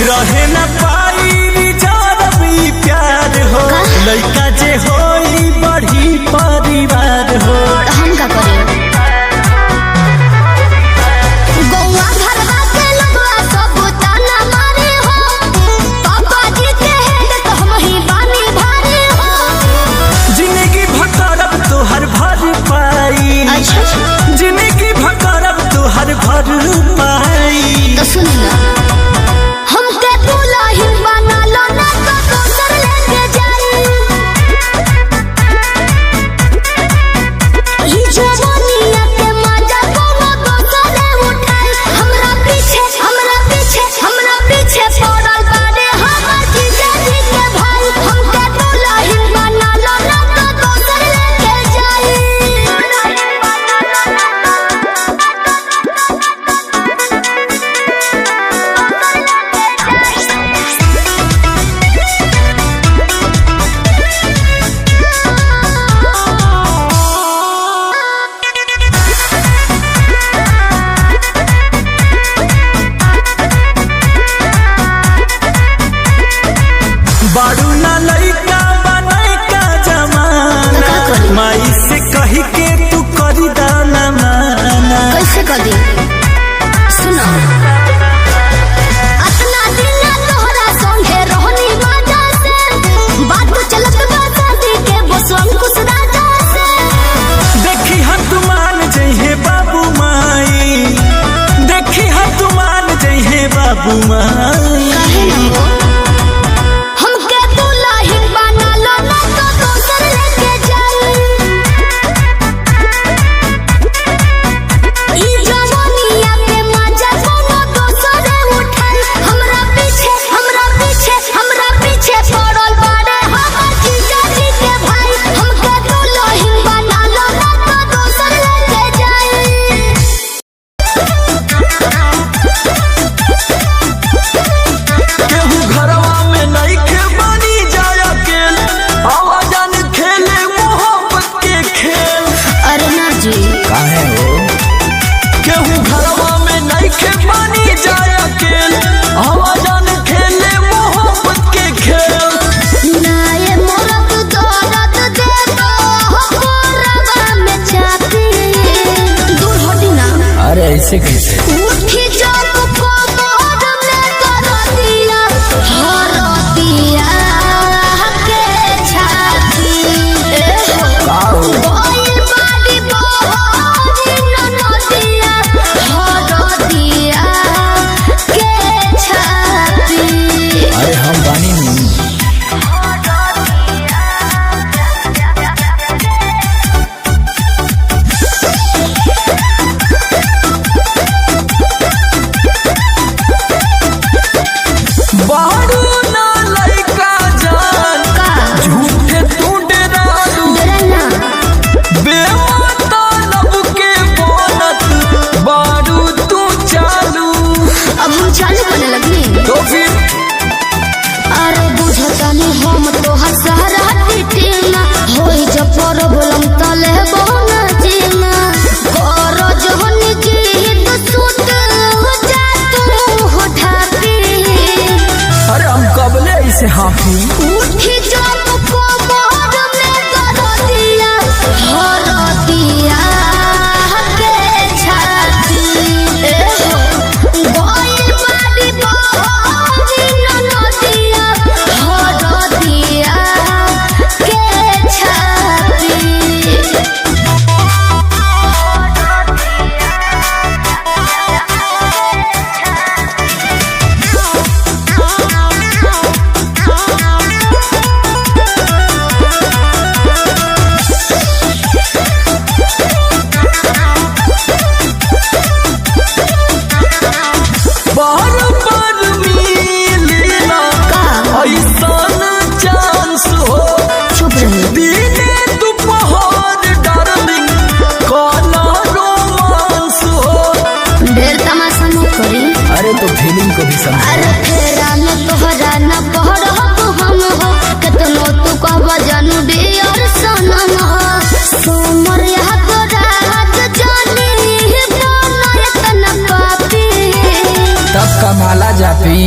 रहे न पाई जब ई प्यार हो लड़का जे होई बड़ी परिवार हो। हम का करे गौवा घरवा के लगवा सब ताना मारे हो पापा जी के हेड तो हम ही बानी भारे हो। जिंदगी भकरब तोहर भर पाई जिंदगी भकरब तोहर भर पाई। तो सुन ना हमके दुल्हन बना लो ना तो दोसर लेके जाई। ई जवानिया के मजा कोनो दोसर उठाई। हमरा पीछे पड़ल बाड़े हमर जीजा जी के भाई। हमके दुल्हन बना लो ना तो दोसर लेके जाई। बारू ना लइका बनाई का जमाना माई से कही के तू करी दाना माना। कैसे कर दी सुनो अपना दिन तोहरा संगे रहनी मजा से बात चलत बा शादी के बसवन कुछ राजा से। देखी हम तू मान जइहे बाबू माई देखी हम तू मान जइहे बाबू माई। कहे न हो हमके दुल्हन बना लो ना तो दोसर लेके जाई। ई जवानिया के मजा कोनो दोसर उठाई। हमरा पीछे पड़ल बाड़े हमर जीजा जी के भाई। हमके दुल्हन बना लो ना तो दोसर लेके जाई। केहू घरवा में नइखे बनी जाय अकेले आवाजन खेले मोहब्बत के खेल। अरे ना जी काहे हो केहू घरवा में नइखे बनी जाय अकेले आवाजन खेले मोहब्बत के खेल। ना ये मोरा तू दौलत दे दो कोरवा में चापी। दूर हटी ना अरे ऐसे कैसे उठी जब को मोर में कर दिया हर दिया के छाती। बोल बाड़ी बोल नदिया हर दिया के छाती। अरे हम बानी नहीं बारू ना लइका जान का झूठे तू डरालू डरना बेमाता लब के बोनत बारू तू चालू। अब हम चालू करने लगी। तो फिर अरे बुझतानी हम तोहर सहारा टीना होई जब प्रॉब्लम तले बोना जीना करो जहन की तो सूट हो जा तू हो ढापी। अरे हम कबले ऐसे हाफी उठी जब को मोर में कर दिया हर दिया के छाती। बोल बाड़ी बोल नदिया हर दिया के छाती। बार बार मिलेला ऐसन चांस हो। चुप रही दिने दोपहर डार्लिंग काला रोमांस हो। ढेर तमाशा न करी। अरे तो फीलिंग को भी समझ अरे फेरा न तोहरा न पहर हो हम हो कितनो तू कहब जानू डियर सनम हो। सोमर यहाँ तोरा हाथ जानी बनर तना पापी। तब कमाला जापी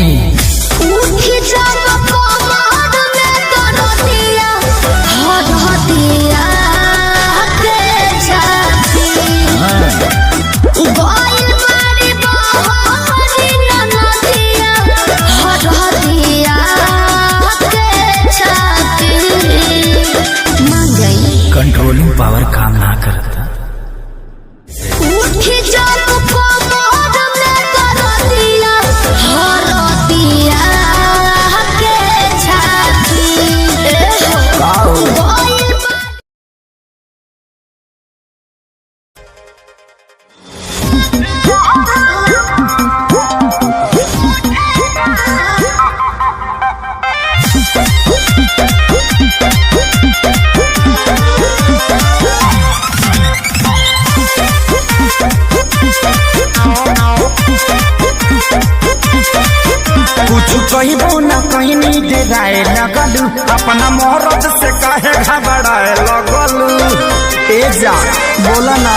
वॉल्यूम पावर काम ना करता। उठी जब कोमर में करतिया हरतिया के छाती कुछ कहिबो न कहनी डेराए लगलू, अपना मोहरत से काहे घबराए लगलू। ए जा बोला ना,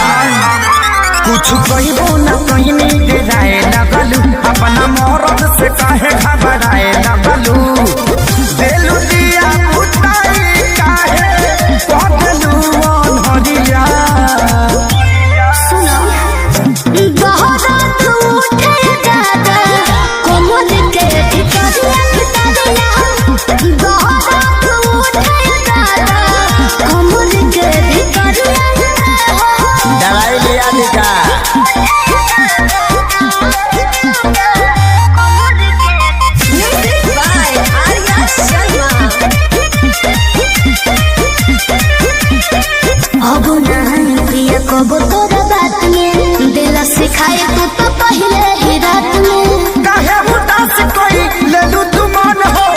कुछ कहिबो न कहनी डेराए लगलू, अपना मोहरत से काहे घबराए लगलू। देलू दिया पुताई काहे पगलू अनहरिया। सुनो बहुत उठे दादा कोमल के भितरिया बहुत उठे दादा कोमल के भितरिया दवाई लिया निका अब नहीं प्रिय कब तोरा बात में दिल सिखाए तू तो पहले ही रात में काहे उदास कोई लेलू तू मन हो,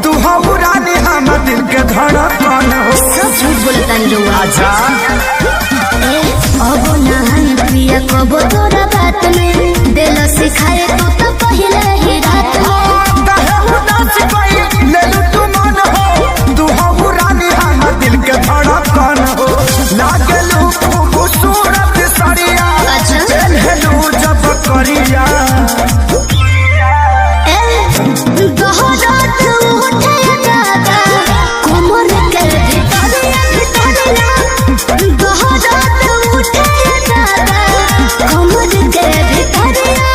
तू हो रानी हम दिल के धड़कन हो। सब झूठ बोलता नहीं आजा अब नहीं प्रिय कब तोरा बात में दिल सिखाए तू तो पहले ही रात में काहे उदास कोई लेलू तू मन हो, तू हो रानी हम दिल के धड़कन हो। लागलू खूबसूरत सरिया हेलू जब करिया। बहुत उठे दादा कोमल के भितरिया बहुत उठे दादा कोमल के भितरिया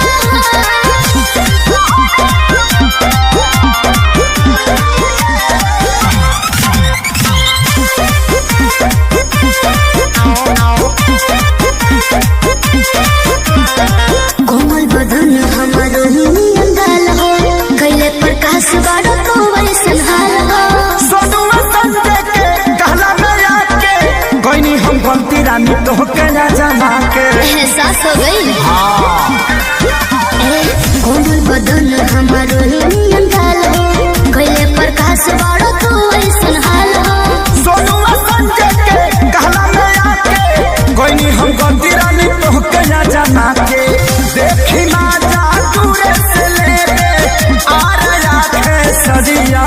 कोमल बदन हमारो अंगाल हो कैले प्रकाश बारो तो वैसन हाल हो सोनुआ संजय के कहला में आके कोई हम गलती रानी तो के ना जमा के। एहसास हो गई कोमल बदन हमारो अंगाल हो कैले प्रकाश बारो तो वैसन हाल हो सोनुआ संजय के कहला में आके कोई हम गलती रानी तो के ना जमा के। देखी ना जा दूरे से ले आ रहा है सदिया।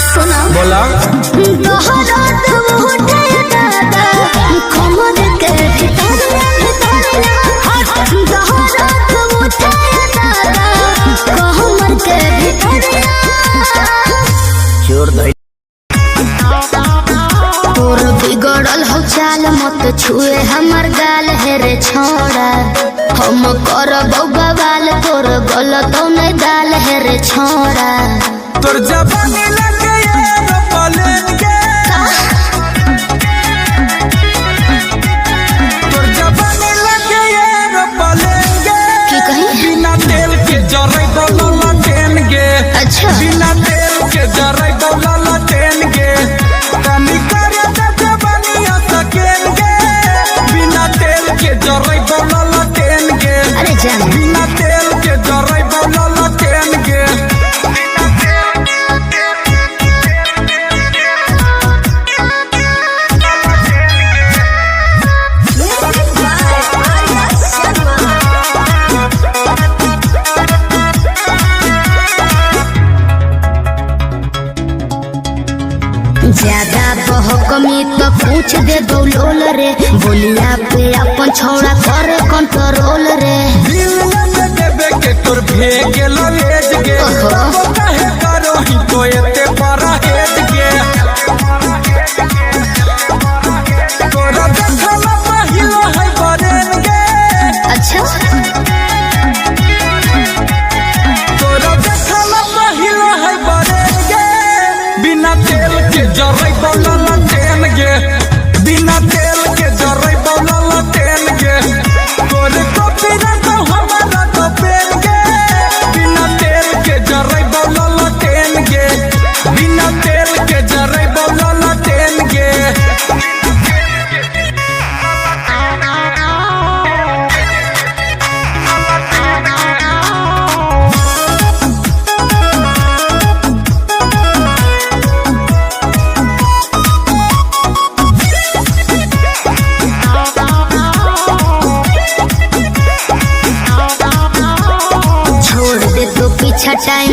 सुना बोला बहुत उठे दादा कोमल के भितरिया बहुत उठे दादा कोमल के भितरिया छोड़ दे तोर बिगड़ल हो चाल मत छुए हमर गाल है रे छोड़ा हम करब बवाल तोर गलत नहीं दाल है रे छोड़ा तोर जवानी लगे एरोप्लेन के, तोर जवानी लगे एरोप्लेन के। की कहीं बिना तेल के जरै बोला ट्रेन गे, अच्छा बिना तेल के जरै बोला ट्रेन गे। कमी करे त जवानी सकेन गे, बिना तेल के जरै बोला ट्रेन गे। अरे जान बिना तेल के जरै बोला ट्रेन गे। ज्यादा बहकमी तो पूछ दे दौलोल रे बोलिया पे अपन छोड़ा करे कंट्रोल रे दिल में देबे के तोर भेगे लवेज गे। ओहो। काहे करो ही तो एते बड़ा हेज गे। तोरा देखला पहिलो है बरेन गे। अच्छा तोरा देखला पहिलो है बरेन गे। बिना तेल के जरै बोला ट्रेन गे।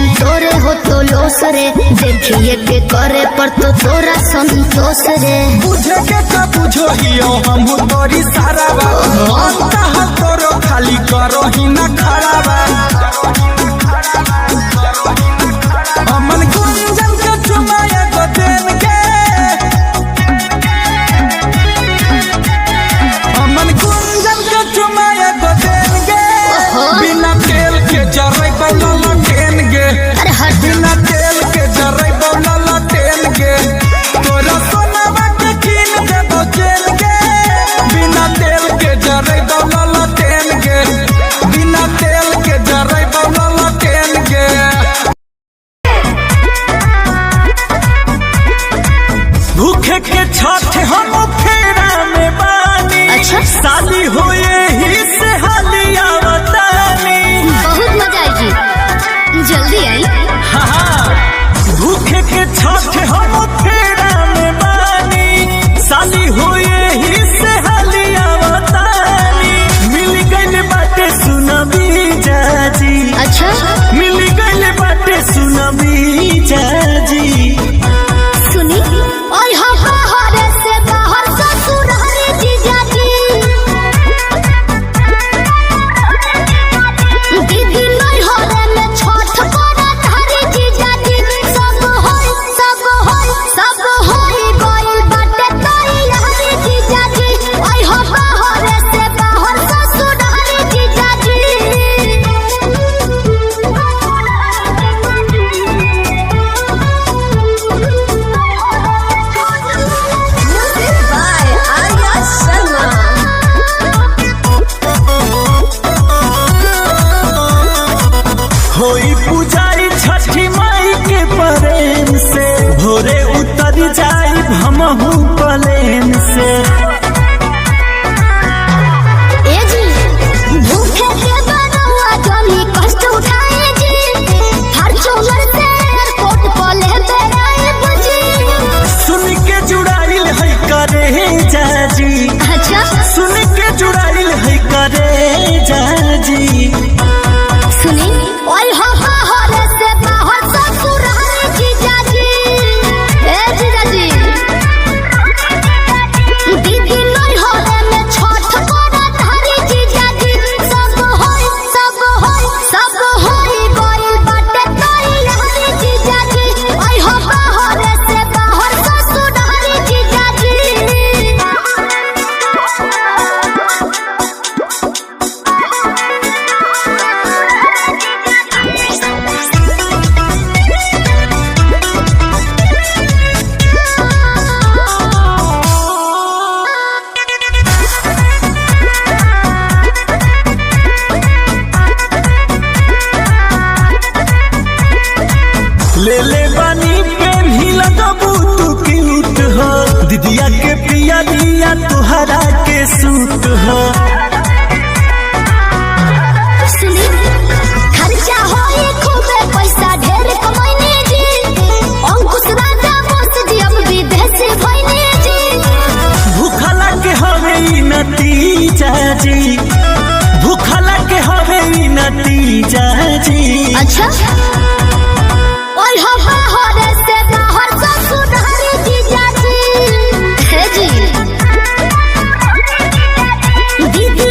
टाइम तोरे हो तो लोस रे, देखिए के करे पर तो तोरा संतोष रे। बुझे के का बुझो हियो हम तोरी सारा बात हम तोरो खाली करो ही ना खड़ा बा। अमन गुंजन के चुमाया को देन के, अमन गुंजन के चुमाया को देन के, बिना तेल के जरे बलला टेन गे, बिना तेल के जरे बलला टेन गे, तोरा सोनावा के कीन दे दो चेन गे, बिना तेल के जरे बलला टेन गे, बिना तेल के जरे बलला टेन गे। भूखे के छठ हम फेरा में बानी, अच्छा शादी हुए ही से हालिया बतानी। बहुत मजा आएगी, जल्दी आई। भूखे के छठ हम फेरा में बानी, शादी हुए ही से हालिया बतानी। मिल गइल बाटे सुनबी जाजी, अच्छा मिल गइल बाटे सुनबी जाजी। सुनी और हम बाहर से बाहर ससुर हरे जीजा जी, दीदी नहीं हरे में छठ करत हरे जीजा जी। सब होई गइल बाटे तई हरे जीजा जी, और हम बाहर से बाहर ससुर हरे जीजा जी। Music by Arya Sharma. होई पुजारी छठी माई के प्रेम से, भोरे उतर जाई हमहू प्लेन से। ए जी भूखे के बनवा जनी कष्ट उठाए जी, फॉर्च्यूनर से एयरपोर्ट पर ले बेराए बुझी। सुन के जुड़ाइल है करे जाजी, अच्छा सुन के जुड़ाइल है करे जाजी। सुनी ओए हो बाहर से बाहर ससुर हरे जीजा जी। ए जीजा जी दीदी नहीं हरे में छठ करत हरे जीजा जी। सब होई गइल बाटे तई हरे जीजा जी, ओए हो बाहर से बाहर ससुर हरे जीजा जी। ले ले बानी पे भी लगबू तू क्यूट हो, दीदिया के पिया दिया तुहरा के सूट हो। सुनी खर्चा होई खूबे पैसा ढेर कमाईने जी, अंकुश राजा बोस जी अब विदेश भइने जी। भूखला के हवे ई नतीजा जी, भूखला के हवे ई नतीजा जी। अच्छा और हम बाहर से बाहर ससुर हरे जीजा जी। हे जी दीदी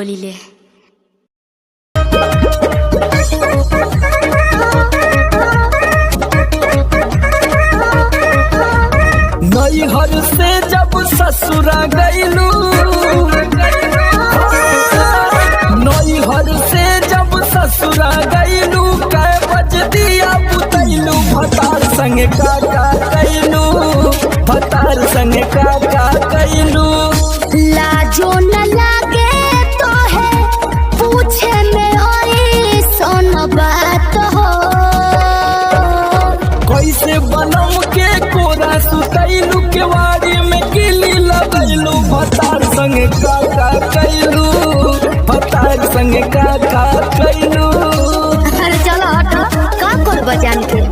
बोली ले। नैहर से जब ससुरा गईलू, नैहर से जब ससुरा गईलू, कै बज दिया बुतैलू, भतार संगे काका कैलू, भतार संगे काका कैलू। लाजो न लागे तो है पूछे में ओई सोन बात हो। कैसे बनम के कोरा सुतैलू, केवाड़ी में किली लगैलू, भतार संगे काका कैलू, भतार संगे काका कैलू। अरे चलो हटो, का कर बजान के।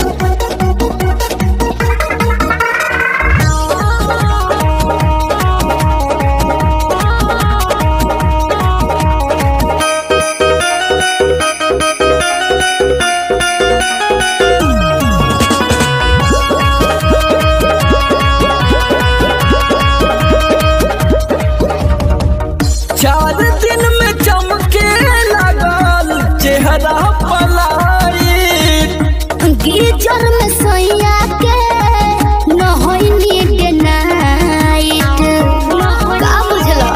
चार दिन में चमके लगल चेहरा पलाई, गीजर में सैया के नहैनी डे नाइट। का बुझलो?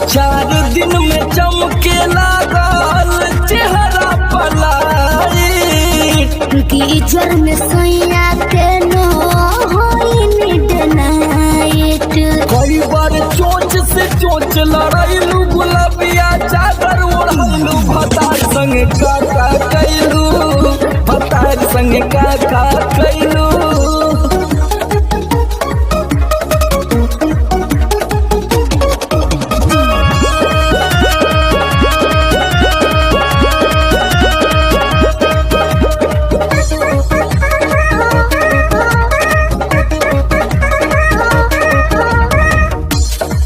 चार दिन में चमके लगल चेहरा पलाई, गीजर में सैया के नहैनी डे नाइट। कई बार चोंच से चोंच लड़ैलू, गुलाबिया चादर ओढ़लू, भतार संगे काका कैलू, भतार संगे काका कैलू।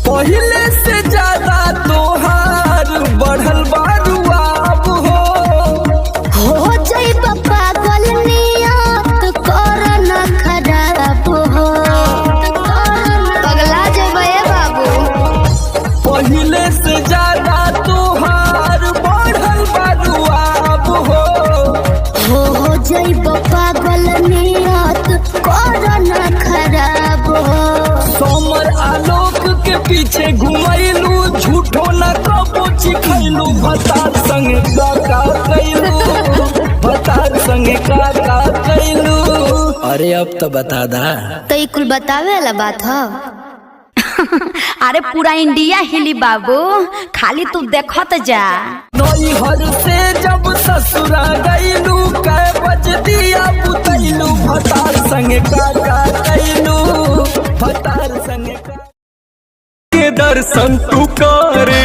पहले से ज्यादा तोहार बढ़ल बारुआब हो जाइब पागल नियत कर न खराब हो। पगला जेबे बाबू। पहले से ज्यादा तोहार बढ़ल बारुआब हो जाइब पागल नियत कर न खराब हो। समर आलोक के पीछे घुमैलू, झूठो न कबो चिखैलू, भतार संगे काका कैलू, भतार संगे काका कैलू। अरे अब तो बता दा। तो ई कुल बतावे वाला बात हो। अरे पूरा इंडिया हिली बाबू, खाली तू देखत जा। नैहर से जब ससुरा गईलू, कै बज दिया बुतैलू, भतार संगे काका कैलू, भतार संगे के दर्शन तू करे,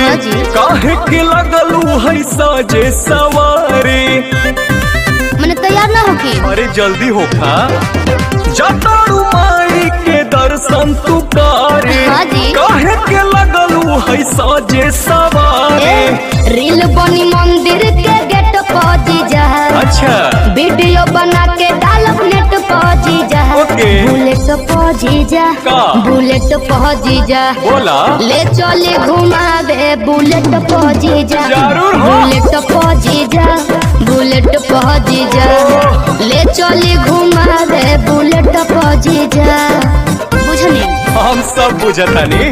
काहे के लगलू है साजे सवारे। मने तैयार ना होके। अरे जल्दी होखा, जतारू माई के दर्शन तू करे, हाँ जी। काहे के लगलू है साजे सवारे। रील बनी मंदिर के गेट पहुंची जा। अच्छा, वीडियो बना के डालब नेट पहुंची जा। ओके। बुलेट पहुंची जा, का? बुलेट पहुंची जा। बोला ले चले घुमावे, बुलेट पहुंची जा। जरूर हो। बुलेट पहुंची जा, बुलेट पहुंची जा। ले चले घुमावे, बुलेट पहुंची जा। बुझनी? हम सब बुझतानी।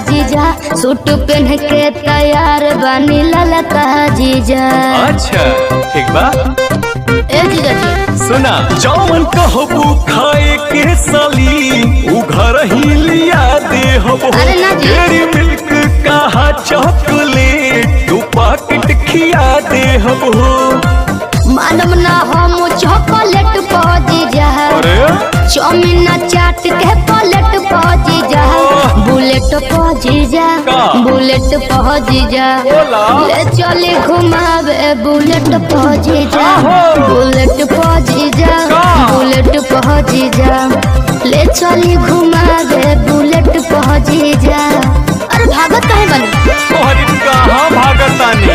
जीजा सूट पहन के तैयार बनी ललका जीजा। अच्छा ठीक बा। ए जीजा जी सुना, जौन कहबू खाए के साली, उ घर ही लिया दे हबो। अरे ना जी। डेरी मिल्क कहा चॉकलेट, तू पैकेट खिया दे हबो। मानम ना हम चॉकलेट पहुंची जा। चाउमीन चाट के प्लेट पहुंची जा। बुलेट पहुंची जा, बुलेट पहुंची जा। ले चले घुमावे, बुलेट पहुंची जा। बुलेट पहुंची जा, बुलेट पहुंची जा। ले चले चली घुमा दे बुलेट पहुंची जा। अरे भागत काहे बनी? तोहरी कहाँ भागतानी?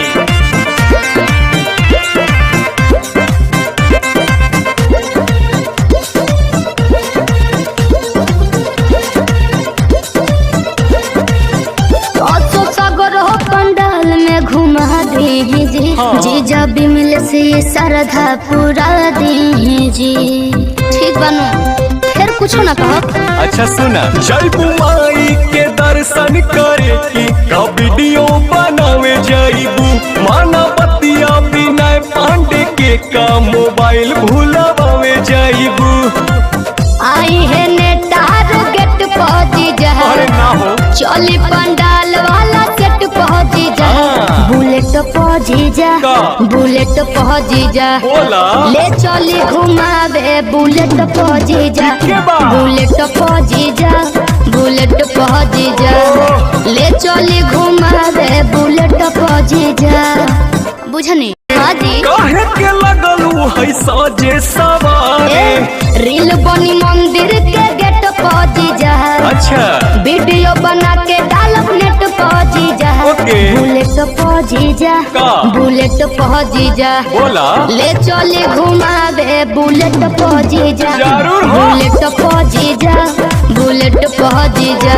पंडाल में घुमा दी जी। हाँ। जीजा भी मिले से श्रद्धा पूरा दी जी। ठीक बनू फिर कुछ ना कहो। अच्छा सुना, जयबू माई के दर्शन करे की का वीडियो बनावे जाइबू। माना बतिया विनय पांडे के का मोबाइल भूलावे जाइबू। आई है नेटार गेट पहुंची जा। अरे ना हो, चली पंडाल वाला सेट पहुंची जा। हाँ। बुलेट पहुंची जा। का? बुलेट पहुंची जा। बोला ले चली घुमावे बुलेट पहुंची जा। के बा? बुलेट पहुंची जा। बुलेट पहुंची जा। ले चली घुमावे बुलेट पहुंची जा। बुझनी? हाँ जी। काहे के लगलू है साजे सवारे? रील बनी मंदिर के गेट पहुंची जा। अच्छा वीडियो बना के डालब नेट पहुंची जा। ओके। बुलेट पहुंची जा। का? बुलेट पहुंची जा। बोला ले चली घुमावे बुलेट पहुंची जा। जरूर हो। बुलेट पहुंची जा। बुलेट पहुंची जा।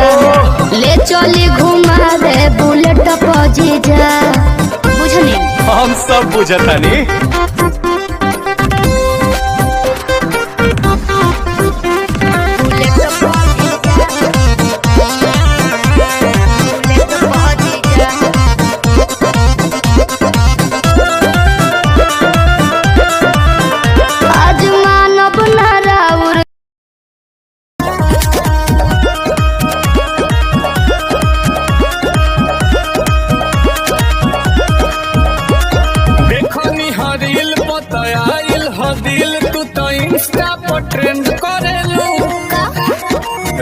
ले चली घुमावे बुलेट पहुंची जा। बुझनी? हम सब बुझतानी। आज मानव नाराउर देखनी हरील बताइल हदिल तू तो इंस्टा पर ट्रेंड करेलू।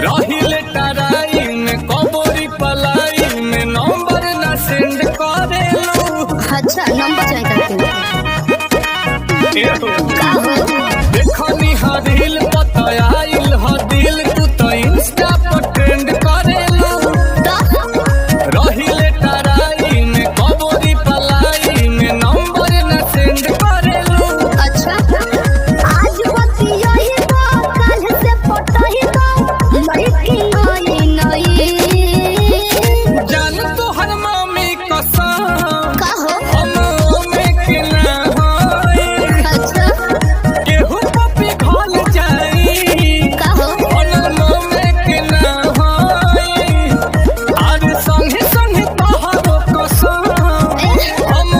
रहिले टराई में कबोरी पलाई में नंबर ना सेंड करेलू। अच्छा नंबर चाहिए देखनी हरील बताइल हदिल तू तो इंस्टा पर ट्रेंड करेलू। रहिले टराई में कबोरी पलाई में नंबर ना सेंड करेलू। अच्छा आज बतिया ही तो कल से फोटो ही तो लड़की आई नहीं। जान तो हर मामी कसम कहो। हम में के ना होई। अच्छा केहू पपी घोल जाई। कहो। हम में के ना होई। आज संगे संगे तोहरो कसम हम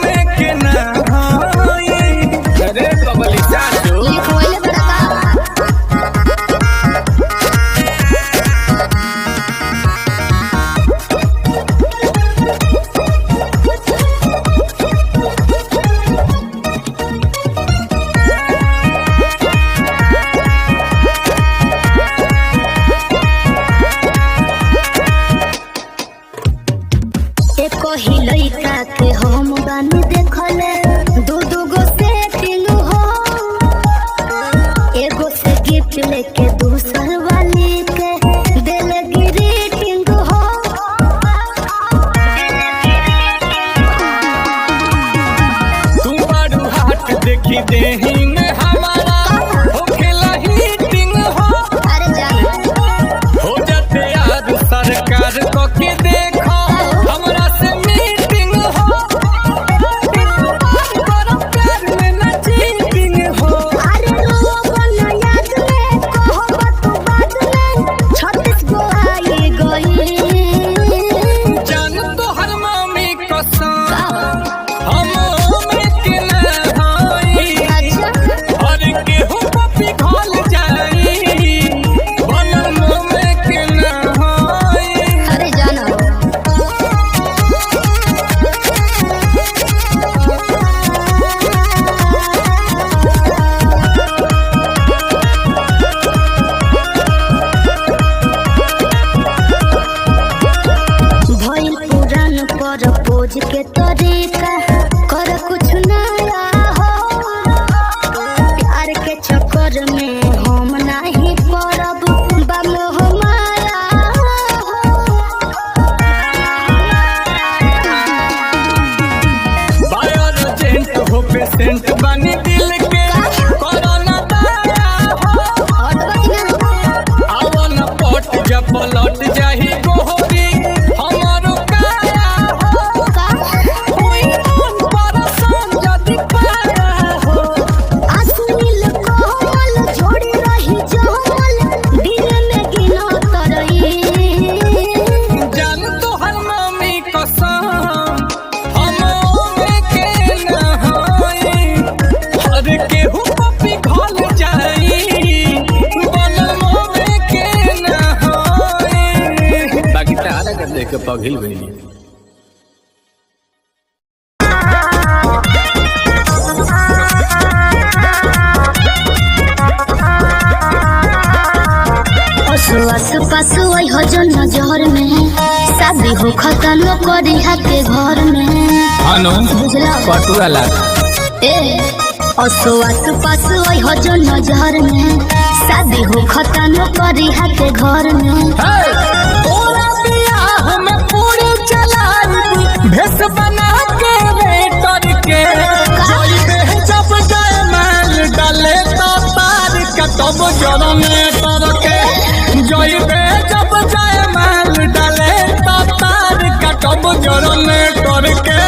में के ना होई। अरे कबली चाचू लिखवाइले बड़ा का। एको ही लइका के हम बानी देखले दू गो सेटिंग हो। एगो से गिफ्ट लेके दूसर वाली के दिल ग्रीटिंग हो। तू बारू हाथ देखी देही में हमारा होखेला हीटिंग हो। अरे जान हो जाते यार सरकार को के देखो हमरा से मीटिंग हो। करो प्यार में ना चीटिंग हो। अरे लोगों ना याद में कहो तू बात में 36 गो आई गई। जान तो हर मामी कसम हम में के ना होई। अच्छा और केहू पपी घोल जाई। बनल में के ना होई। अरे जाना भइल पुरान पर पोज के तरीका कर कुछ नया हो। प्यार के चक्कर में हम नहीं पड़ब पघिल गई। आस पास वही हो जो नजर में शादी हो खत्म करी के घर में बुझला पटुआ ला ए आस पास वही हो जो नजर में शादी हो खत्म करी के घर में तोरा बियाह में पूरी चलाई भेस बना के वेटर के जोई पे जब जयमाल डाले तो तार कटब जनरेटर के जोई पे जब जयमाल डाले तो तार कटब जनरेटर के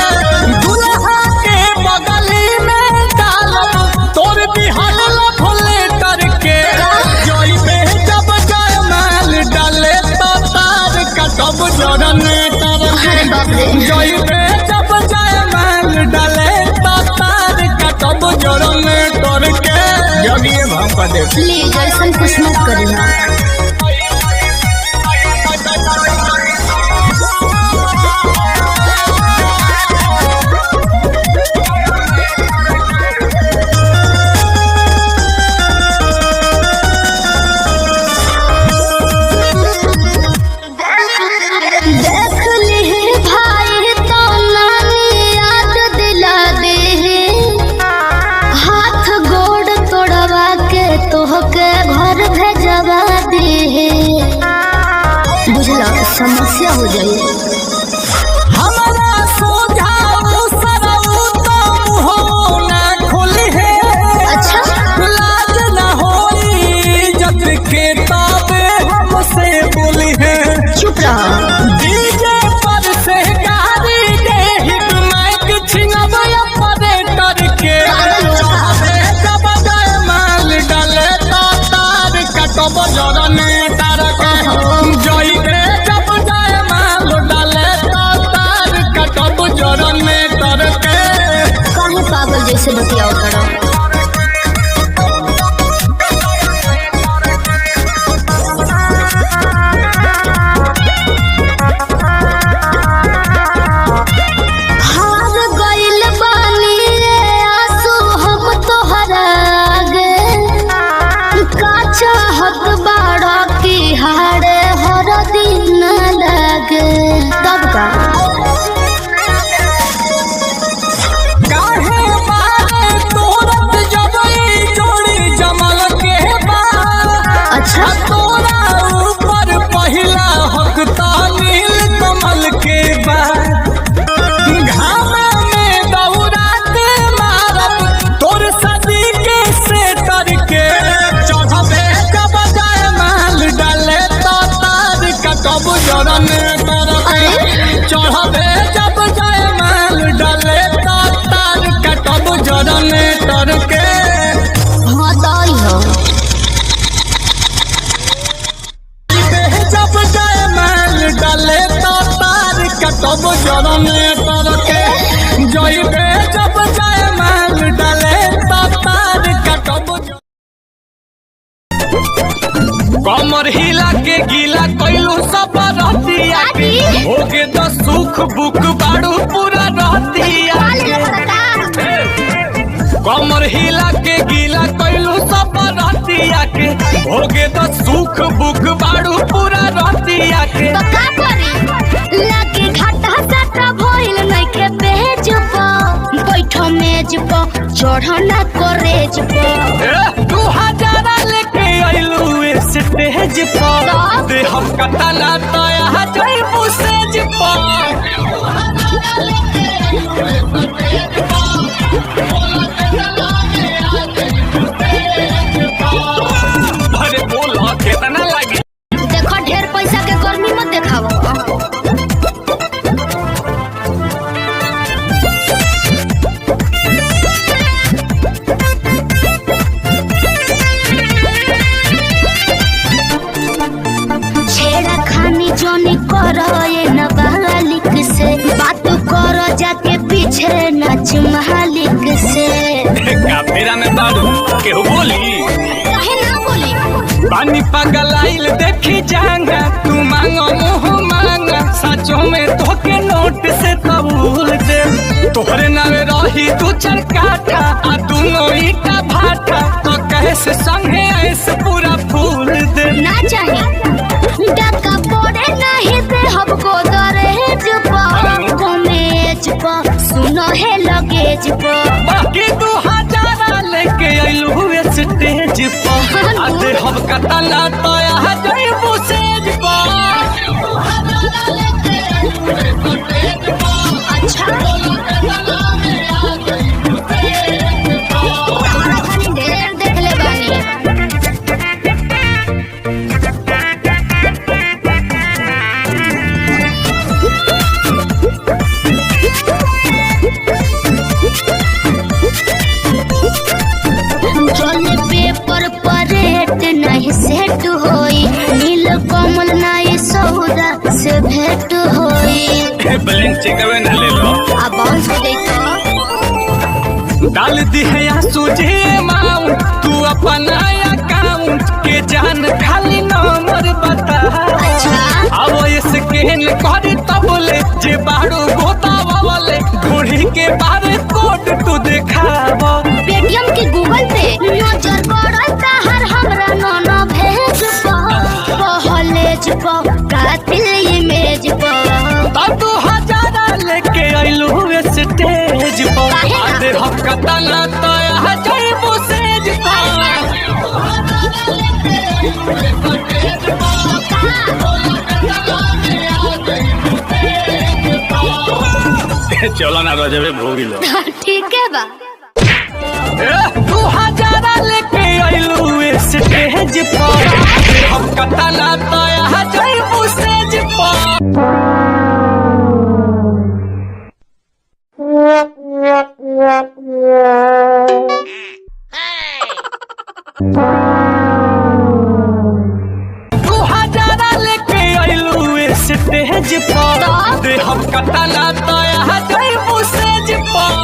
दुल्हा के बगली में डालब तोर बिहार फुले करके जोई पे जब जयमाल डाले तो तार कटब जनरेटर अरे बाप रे जोई पे जब जयमाल डाले तो तार कटब जनरेटर के जगिए भाव का दे प्लीज ऐसा कुछ मत करना। समस्या हो जाए हमारा सोझाऊ सरऊ तो मुँह ना खुली है। अच्छा लाज न होई जब के ताबे हमसे बोली है। चुप रहो डीजे पर से गाड़ी दे हिट माइक छिनब ऑपरेटर के चाहे जब जयमाल डाले तो तार कटब जनरेटर के जोई के जब जयमाल डाले तो तार कटब जनरेटर के काहे पागल जैसे बतियाओ करो। तब का काहे बारे तोरत जबई जोड़ी जमल के बा। अच्छा तोरा ऊपर पहिला हक नील कमल के बा। घामा में दौड़ा के मारब तोर सदी के सेटर के चढ़बे जब जयमाल डाले तो तार कटब जनरेटर के चढ़बे जब जयमाल डाले तो तार कटब जनरेटर के हाँ दाई हो जब जयमाल डाले तो तार कटब जनरेटर के जोई पे जब जयमाल डाले तो तार कटब कमर हिला के गीला कैलू सब रहतिया के होगे तो सुख बुक बाड़ू पूरा रहतिया के कमर हिला के गीला कैलू सब रहतिया के होगे तो सुख बुक बाड़ू पूरा रहतिया के तो का करी लाके घाटा साटा भइल नइखे बेच प बैठो मेज प चढ़ना करेज प 2000 लेके आइलू स्टेज पर दे हम कतला तो यहाँ जइबू सेज पर अरे बोला कितना लगी देखो ढेर पैसा के गर्मी मत देखाओ। छेड़ा खानी जोनी करो ये नाबालिग से बात करो जाके पीछे नाच मालिक से। काफेरा में बारू केहू बोली काहे ना बोली पानी पगलाइल देखी जांगा तू मांगो मुँह मांगा सचो में तोके नोट से कबूल दे तोहरे नावे रही तू चरकाटा आ दोनों ईटा भाटा तो कैसे संगे ऐसे पूरा फूल दे ना चाहिए डका पड़े नहीं दे हमको दरहेज पर कमेज पर सुनो है लगेज पर बाकी 2000 लेके आइलू स्टेज पर आते हम कतला तो यहाँ जाइबू सेज पर अच्छा ढेर देख ले बानी चले पेपर पर रेट नहीं सेट होई नील कमल नहीं सौदा से भेंट होई ब्लैंक चेकवे न ले लो अब बाउंस को देखो डाल दी है या सूझे अमाउंट तू अपना अकाउंट के जान खाली नंबर बता अच्छा अब ये स्कैन कर तब ले जे बारू गोतावा वाले घोड़ी के बारे कोड तू दिखावा पेटीएम के गूगल पे नजर पड़ता हर हमरा नोनो भेज कॉलेज पर कातिल इमेज पर तब 2000 लेके आइलू स्टेज पर आधे हम कतला तो यहाँ जाइबू सेज पर चलो ना रोजबे भोगी लो ठीक है बा 2000 लेके आइलू स्टेज पर हम कतला तो यहाँ जाइबू सेज पर लेके आइलू स्टेज पर दे हम कतला तो यहाँ जाइबू सेज पर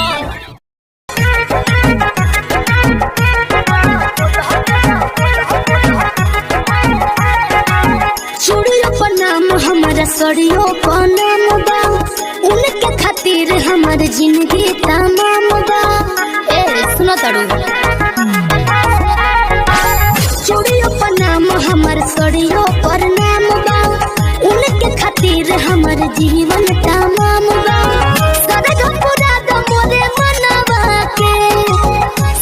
चूड़ियों पर नाम हमारा सड़ियों पर नाम बा उनके खातिर हमार जिंदगी तमाम बा ए सुनो तड़ू चूड़ियों पर नाम हमार सड़ियों पर नाम बा उनके खातिर हमार जीवन तमाम बा सरग पूरा द मोरे मनवा के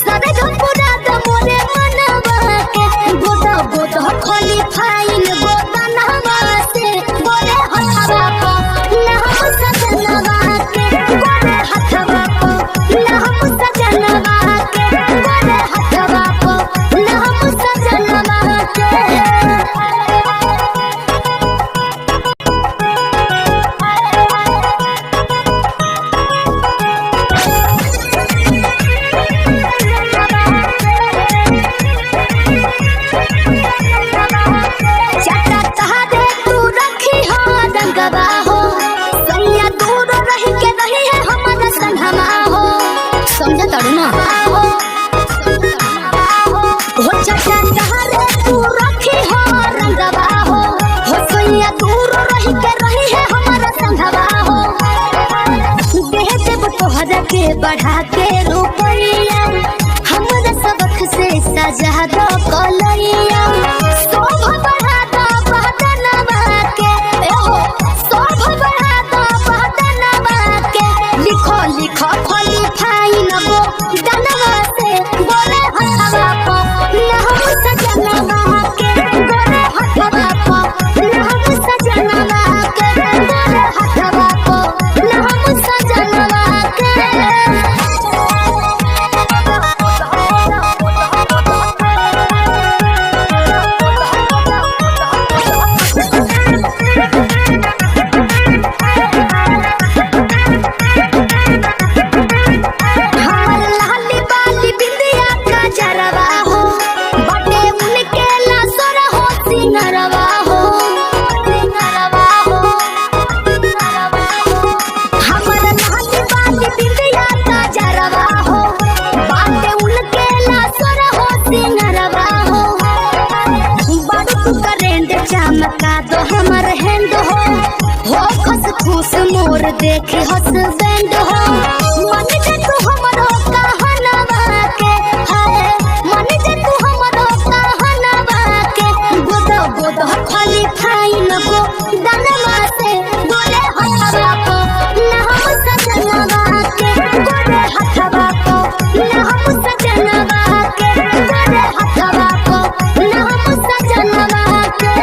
सरग पूरा द मोरे मनवा के गोदा गोदा खाली फाइन गोदा नहवा से बोले हथवा को नहम सजनवा के बोले हथवा को नहम सजनवा के बोले हथवा को नहम सजनवा के चटा तहारे तू रखी हो रंगवा हो सैया दूर रही के रही है हमारा संगमा हो समझ तड़ू ना हो चटा तहारे तू रखी हो रंगवा हो सैया दूर रही के रही है हमारा संगवा हो देह देव तोहरा के बढ़ा के रुपैया हमारा सबक से सजा दो कलैया शोभा बढ़ा दो बदनवा के शोभा बढ़ा दो बदनवा के लिखो लिखो खोली फाइन गो दनवा से बोले हथवा को नहम सजनवा के बोले हथवा को नहम सजनवा के बोले हथवा को नहम सजनवा के चमका दो हमर हैंड हो खुश मोर देखी हस्बैंड हो मन जे तू हमरो कहनवा के है मन जे तू हमरो कहनवा के गोद गोद खाली फाइन गो दनवा से बोले हथवा को ना हम सजनवा के बोले हथवा को ना हम सजनवा के बोले हथवा को ना हम सजनवा के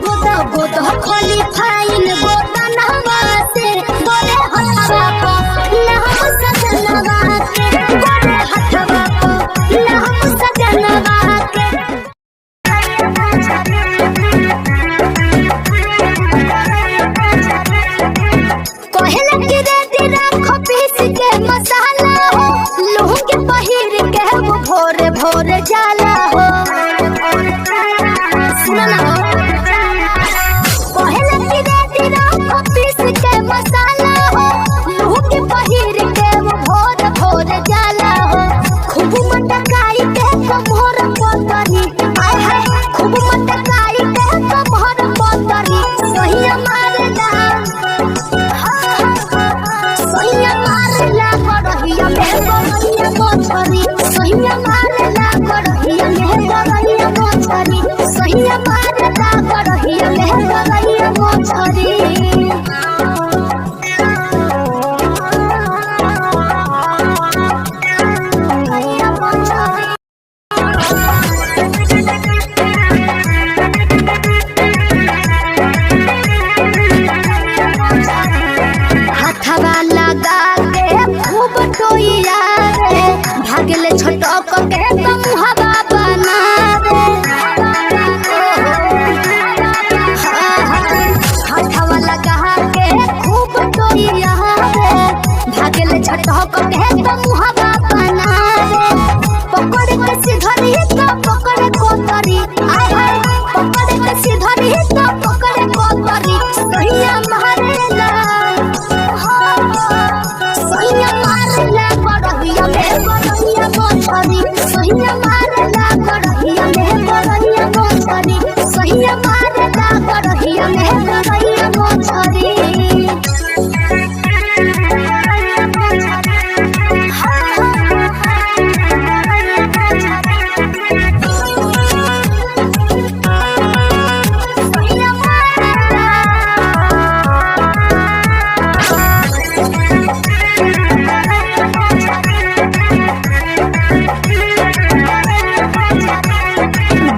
गोदा गोदा खाली फाइन गोदा नहवा से बोले हथवा को ना हम सजनवा के बोले हथवा को ना हम सजनवा के कहला कि रे तेरा खपीस के मसाला हो लूह के पहिर के वो भोरे भोरे जाला हो सुना ना कहला कि रे तेरा खपीस के मसाला हो लूह के पहिर के वो भोरे भोरे जाला हो खूब मटकाई के कमर पतरी आय हाय खूब मटकाई के कमर पतरी सही मारला सहिया मारला करहिया मेहबरिया मोछरी सहिया मारला करहिया मेहबरिया मोछरी सहिया मारला करहिया मेहबरिया मोछरी हथवा लगा के खूब टोइया रे भागले छटक के मुहवा बना रे हथवा लगा के खूब टोइया रे भागले छटक के मुहवा बना रे पकड़ के सिधरी तो पकड़ कोतरी आय हाय पकड़ के सिधरी तो पकड़ कोतरी सहिया मारेला सहिया मारला करहिया मेहबरिया मोछरी सहिया मारला करहिया मेहबरिया मोछरी सहिया मारला करहिया मेहबरिया मोछरी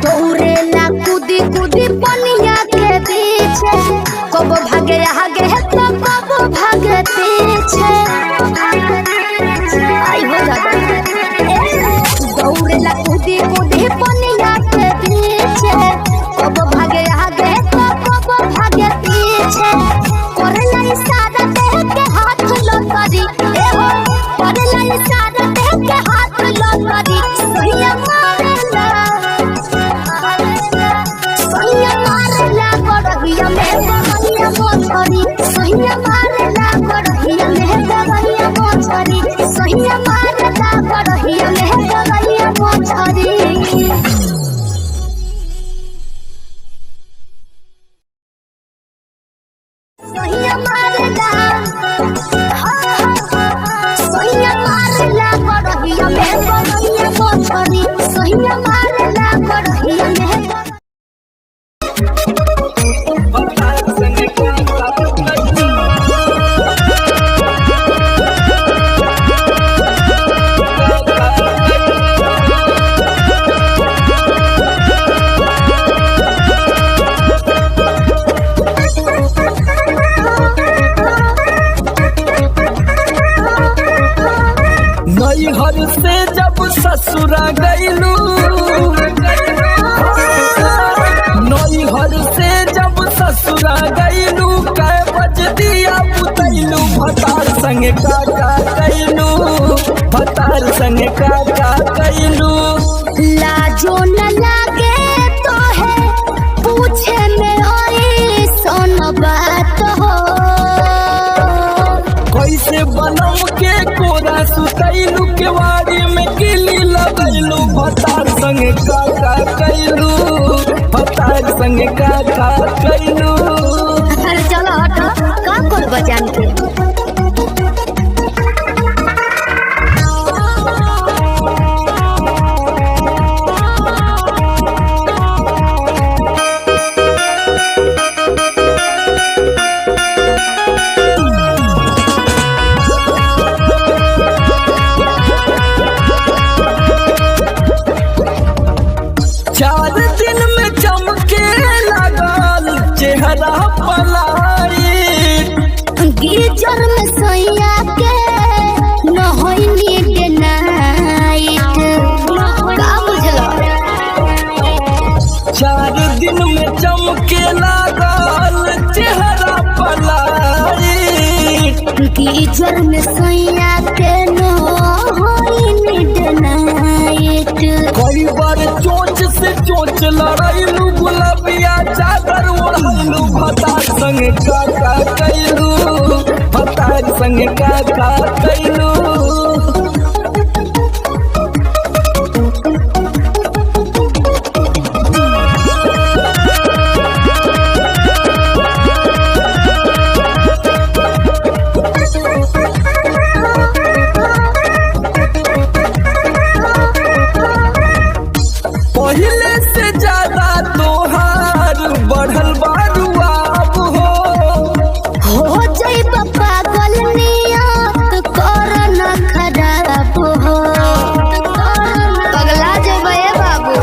दौड़ेला कूदी कूदी पनिया के पीछे कब भागे आगे तो कब भागे पीछे आई हो दौड़ेला कूदी कूदी पनिया के पीछे कब भागे आगे तो कब भागे पीछे करेला इशारा देह के हाथ लतरी ए हो करेला इशारा देह के हाथ लतरी सहिया मारेला सहिया मारला करहिया मेहबरिया मोछरी सहिया मारला करहिया मेहबरिया मोछरी सहिया मारला करहिया मेहबरिया मोछरी सहिया मारला सहिया मारला करहिया मेहबरिया मोछरी सहिया मारला करहिया मेहबरिया नैहर से जब ससुरा गईलू नैहर से जब ससुरा गईलू कै बज दिया बुतैलू भतार संगे काका कैलू भतार संगे काका कैलू लाजो न लागे तो है पूछे में आई सोन बात हो कैसे बनम के कोरा सुतैलू केवाड़ी में किली लगैलू भतार संगे काका कैलू भतार संग का कैलू। अरे चलो हटो का कर बजान के। चार दिन में चमके लगल चेहरा पलाई। गीजर में सैया के नहैनी डे नाइट का बुझलो। 4 दिन में चमके लगल चेहरा पलाई। गीजर में सैया के नहैनी डे नाइट। कई बार चोंच से चोंच लड़ाइलू, गुलाबिया चादर ओढ़लू, भतार संग का कैलू। भतार संग का कैलू। पहले से ज्यादा तोहार बढ़ल बारुआब हो जाइब पागल नियत कर न खराब हो। पगला जेबे बाबू।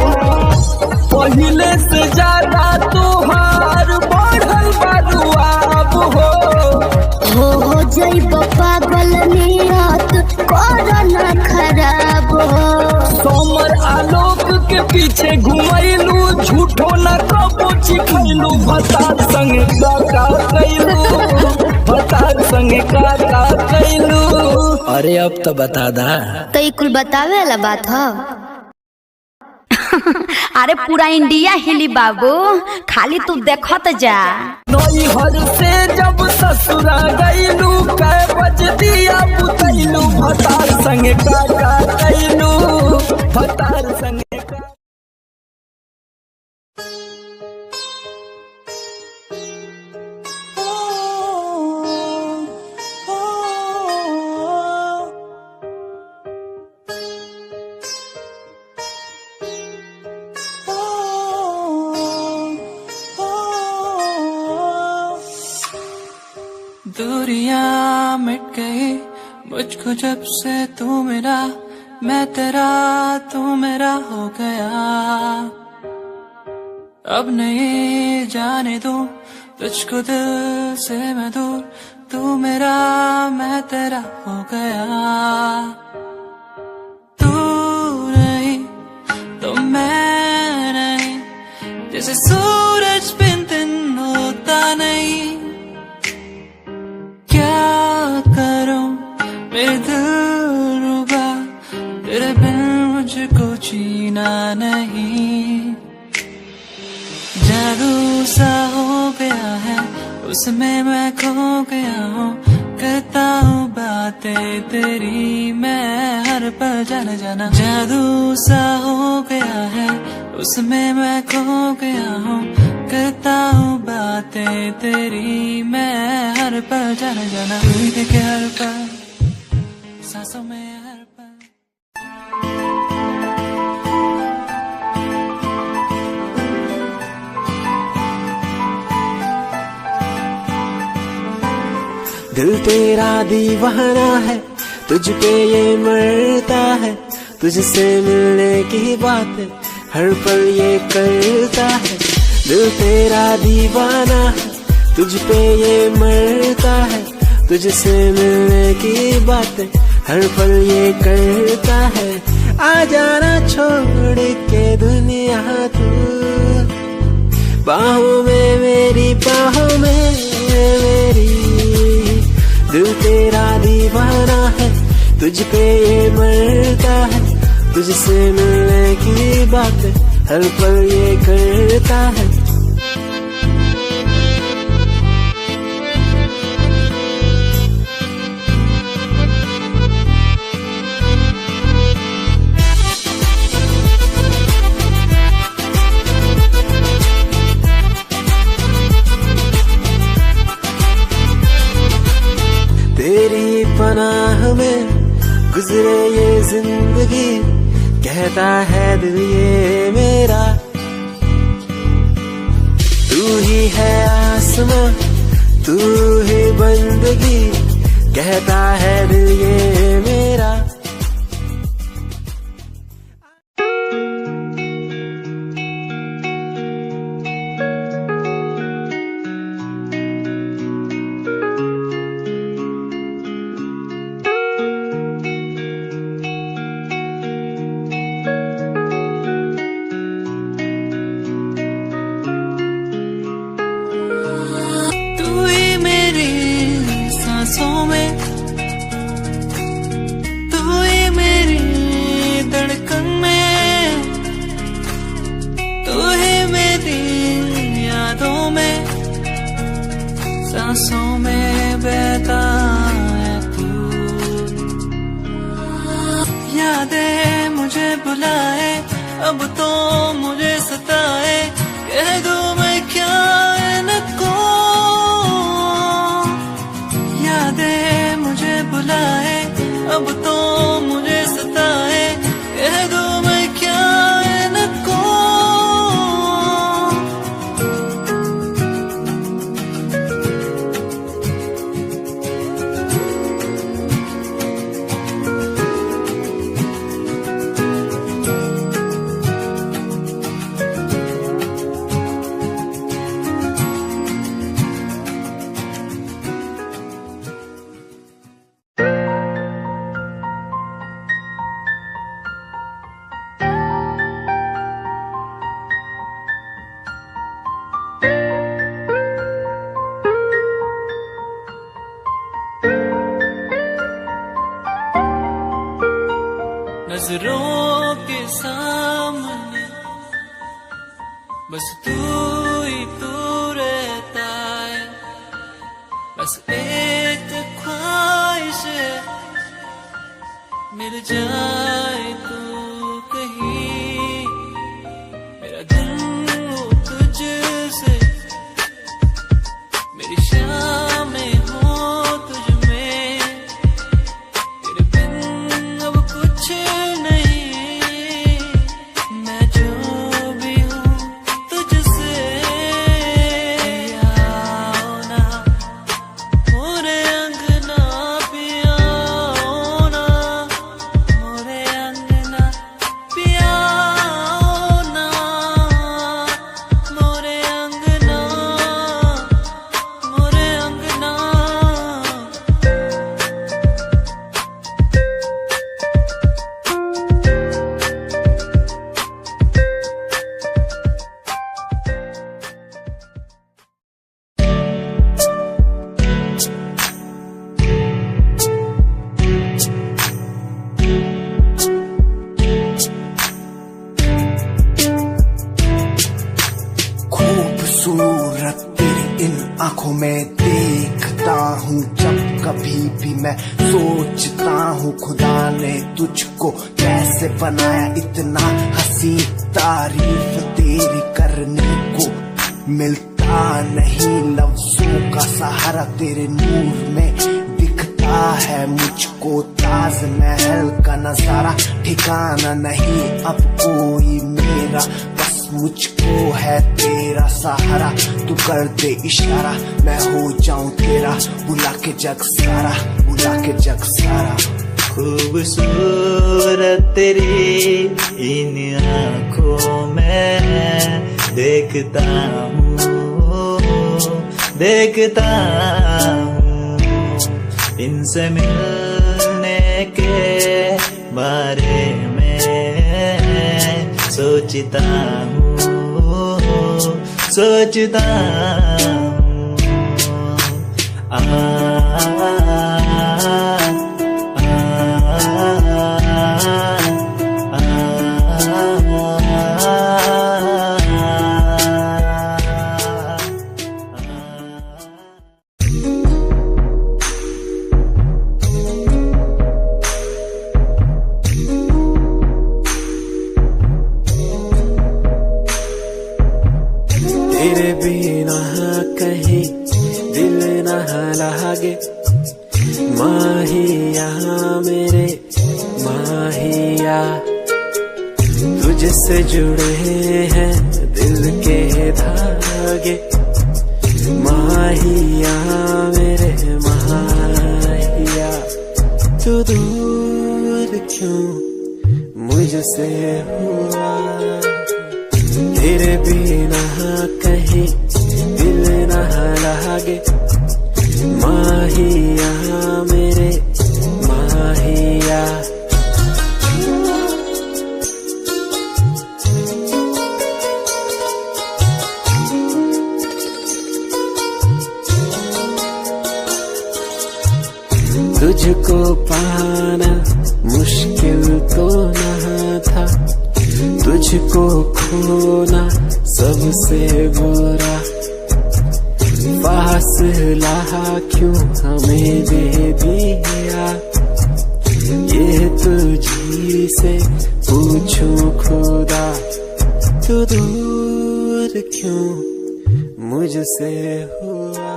पहले से ज्यादा तोहार बढ़ल बारुआब हो जाइब पागल नियत कर न खराब हो। समर आलोक के पीछे घुमैलू, झूठो न कबो चिखैलू। भतार संग का कैलू। भतार संग का कैलू। अरे अब तो बता दा। तो ये कुल बतावे वाला बात हो। अरे पूरा इंडिया हिली बाबू, खाली तू देखत जा। नैहर से जब ससुरा गईलू, कै बज दिया बुतैलू। भतार संग का कैलू। भतार संग का। दूरियां मिट गई मुझको जब से तू मेरा, मैं तेरा तू मेरा हो गया। अब नहीं जाने दूं तुझको दिल से मैं दूर, तू मेरा मैं तेरा हो गया। तू नहीं तो मैं नहीं, जैसे सूरज बिन दिन होता नहीं। क्या करूं मेरे दिल रुबा, तेरे बिन मुझको जीना नहीं। जादू सा हो गया है उसमें मैं खो गया हूँ, करता हूँ बातें तेरी मैं हर पल जाना जाना। जादू सा हो गया है उसमें मैं खो गया हूँ, करता हूँ बातें तेरी मैं हर पल जाना जाना। तू ही देखे हर पल सांसों में हर पल। दिल तेरा दीवाना है, तुझ पे ये मरता है। तुझसे मिलने की बात हर पल ये करता है। दिल तेरा दीवाना है, तुझ पे ये मरता है। तुझसे मिलने की बात हर पल ये करता है। आ जाना छोड़ के दुनिया तू, बाहों में मेरी बाहों में मेरी। दिल तेरा दीवाना है, तुझ पे ये मरता है। तुझसे मिलने की बात हर पल ये करता है। जिंदगी, कहता है दिल ये मेरा। तू ही है आसमां, तू ही बंदगी, कहता है दिल ये मेरा। सांसों में बहता है तू, यादें मुझे बुलाए, अब तो मुझे सताए, कह दूं मैं क्या इनको। यादें मुझे बुलाए, अब तो मुझे सताए, कह दूं मैं क्या इनको। नजरों के सामने बस तू ही तू रहता है, बस एक ख्वाहिश है मिल जाए तू कहीं, मेरा दिल हो तुझसे, मेरी शामें हो तुझ में, तेरे बिन अब कुछ नहीं, मैं जो भी हूँ तुझसे। आओ ना मोरे अंगना, पियाओ ना मोरे अंगना, पियाओ ना मोरे अंगना, मोरे अंगना। खूबसूरत तेरी इन आंखों में देखता हूँ जब कभी भी मैं सोचता हूँ खुदा ने तुझको कैसे बनाया इतना हसीन, तारीफ तेरी करने को मिलता नहीं लफ्जों का सहारा, तेरे नूर में दिखता है मुझको ताजमहल का नजारा, ठिकाना नहीं अब कोई मेरा, बस मुझको है तेरा सहारा, तू कर दे इशारा मैं हो जाऊं तेरा, बुला के जग सारा, बुला के जग सारा। खूबसूरत तेरी इन आँखों में देखता हूँ, देखता हूँ, इनसे मिलने के बारे में सोचता हूँ, सोचता हूँ। तेरे बिना कहीं दिल न लागे, माही यहाँ मेरे माही माहिया तुझसे जुड़े हैं दिल के धागे, माहिया मेरे माहिया। तू दूर क्यों मुझसे हुआ, तेरे बिना कहीं दिल न लागे, माहिया मेरे माहिया। तुझको पाना मुश्किल तो न था, तुझको खोना सबसे बुरा, फासला क्यों हमें दे दिया, ये तुझी से पूछूं खुदा। तू दूर क्यों मुझसे हुआ।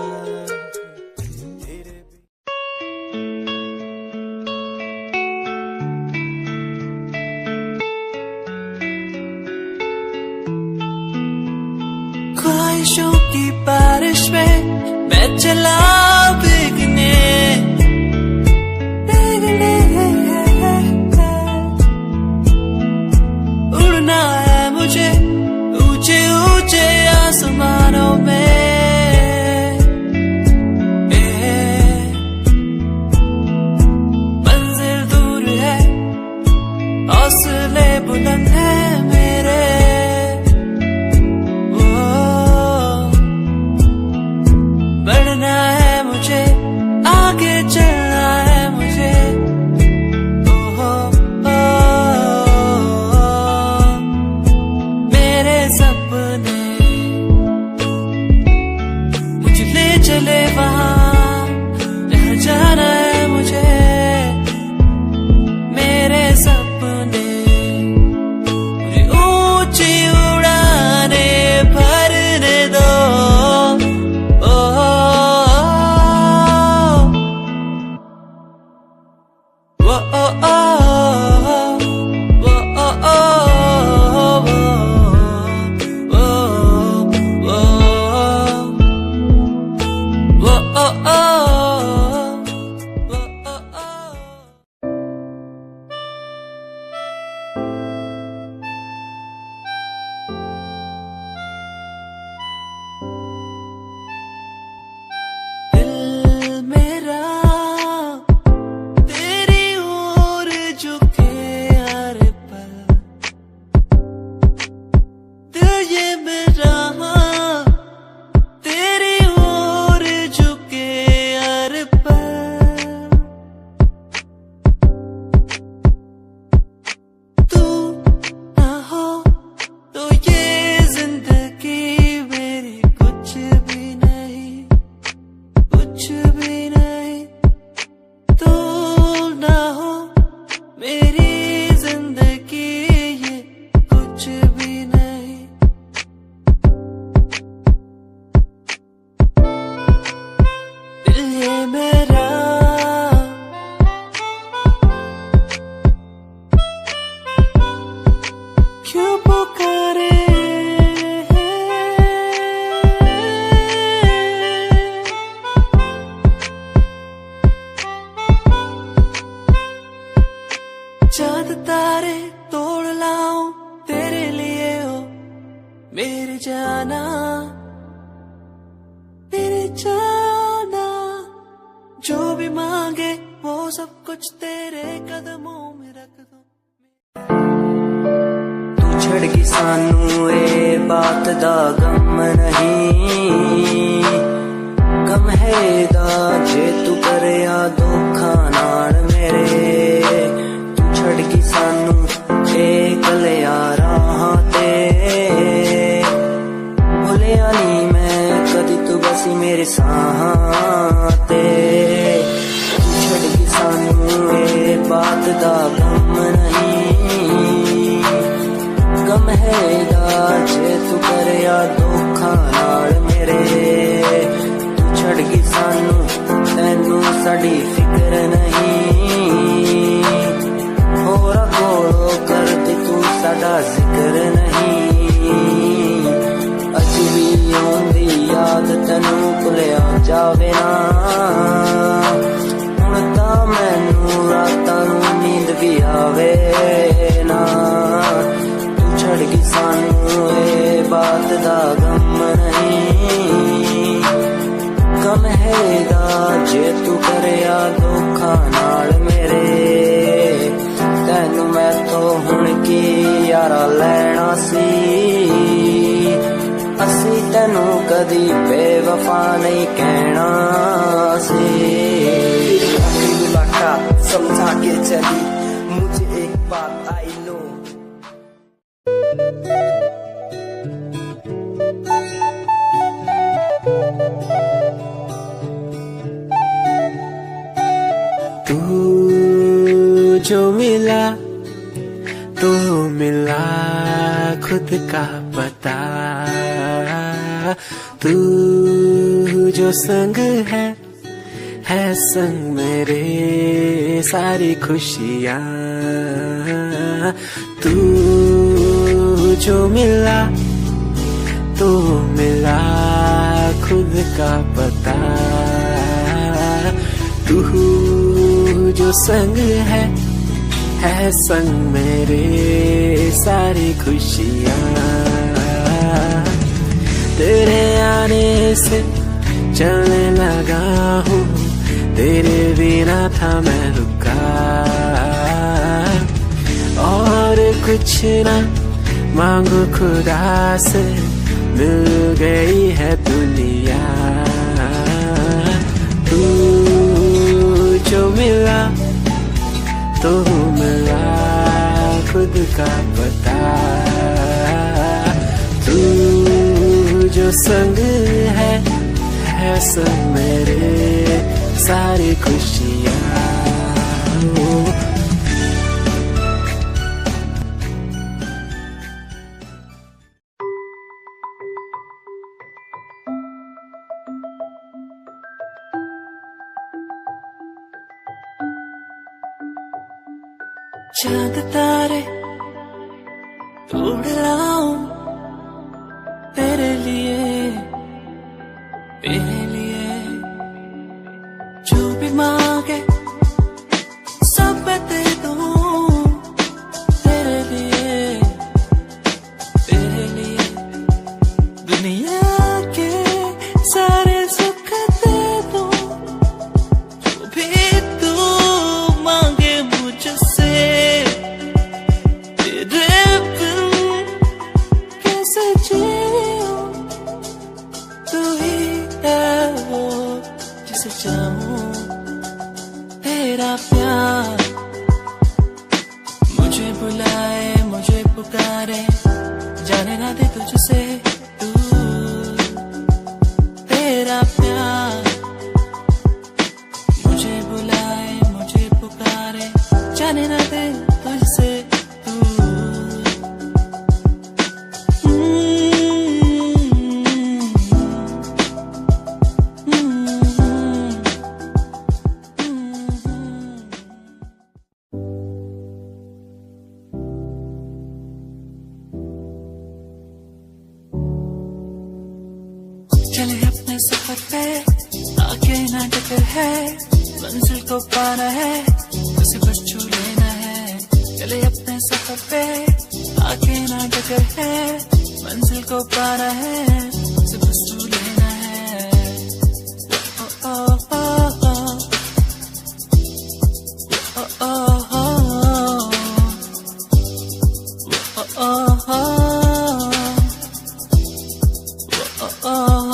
ख्वाहिशों की बारिश में मैं चला भीगने, उड़ना है मुझे ऊंचे ऊंचे आसमानों में। मंजिल दूर है हौसले बुलंद है मेरे, बढ़ना है मुझे आगे चलना है मुझे। मेरे सपने मुझे ले चले वहाँ जहाँ जाना है मुझे। मेरे सपने मुझे ऊंची उड़ाने भरने दो। चांद तारे तोड़ लाऊं तेरे लिए हो मेरे जाना, मेरे जाना। जो भी मांगे वो सब कुछ तेरे कदमों में रख दो। तू छड़गी सानू ए बात दा गम नहीं, गम है दा जे तू करे आ धोखा नाल मेरे। छड़गी सानू कलिया राह ते, भुलिया नी मैं कदी तू बसी मेरे साहां ते। छड़गी सानू बात दा गम नहीं, गम है जे तू करया धोखा नाल मेरे। तू छड़गी सानू तैनू साडी फिक्र नहीं, होरा कोलों दा जिक्र नहीं अज भी आउंदी याद तैनू भुलिया जावे ना हुण तां मैनू रातां नू नींद भी आवे ना तू छड़ गई सानू ए बात दा गम नहीं गम हैगा जे तू करिया धोखा नाल मेरे तैनू मैं तो हुण की यारा लैना सी असी तैनू कदी बेवफा नहीं कहना सी मुलाका समझा के चली मुझे एक बात आई लो तू जो मिला तो मिला खुद का पता तू जो संग है संग मेरे सारी खुशियाँ तू जो मिला तो मिला खुद का पता तू जो संग है संग मेरे सारी खुशियाँ तेरे आने से चलने लगा हूँ तेरे बिना था मैं रुका और कुछ ना मांगू खुदा से मिल गई है दुनिया तू जो मिला तो मिला खुद का पता तू जो संग है संग मेरे सारी खुशियाँ चांद तारे तोड़ लाऊं तेरे लिए जो भी मांगे सब दे दूं तेरे लिए दुनिया के सारे सुख दे दूं जो भी तू मांगे मुझसे तेरे बिन कैसे जीऊं तू ही है वो जिसे चाहूं तेरा प्यार मुझे बुलाए मुझे पुकारे जाने ना दे तुझसे दूर तेरा प्यार मुझे बुलाए मुझे पुकारे जाने ना दे तुझसे चले अपने सफर पे आगे ना टकर है मंजिल को पाना है उसे बस छू लेना है चले अपने सफर पे आगे ना टकर है मंजिल को पाना है उसे बस छू लेना है ओ ओ ओ ओ ओ ओ ओ ओ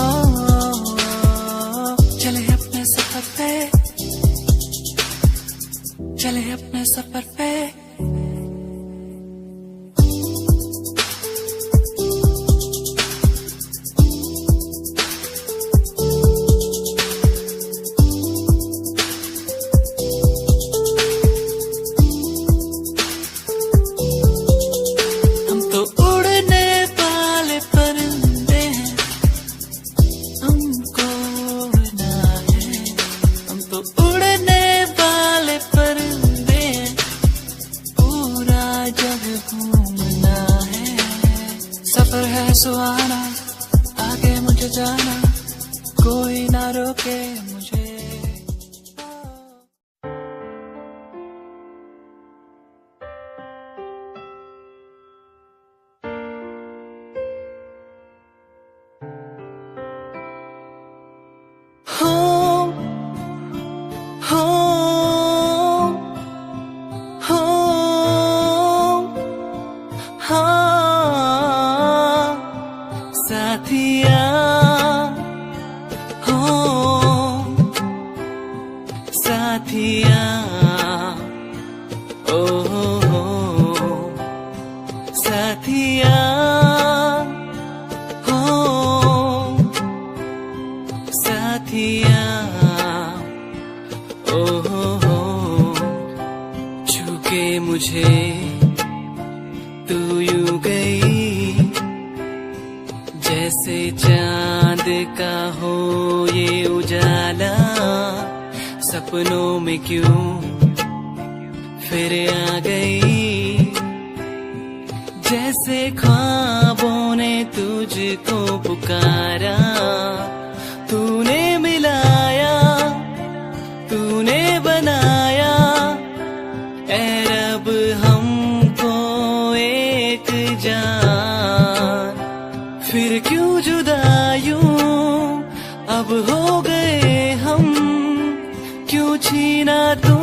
चले अपने सफर पे हम तो उड़ने वाले परिंदे हैं हमको उड़ना है हम तो उड़ने वाले परिंदे हैं पूरा जग घूमना सफर है सुहाना, आगे मुझे जाना, कोई ना रोके मुझे। साथिया हो साथिया ओ साथिया हो साथिया ओ छूके मुझे तू यूं गई जैसे चांद का हो ये उजाला, सपनों में क्यों फिर आ गई, जैसे ख्वाबों ने तुझको पुकारा। तूने मिलाया, तूने बनाया ऐ रब हमको एक जान, फिर क्यों जुदा यूं अब हो गए हम, क्यों छीना तू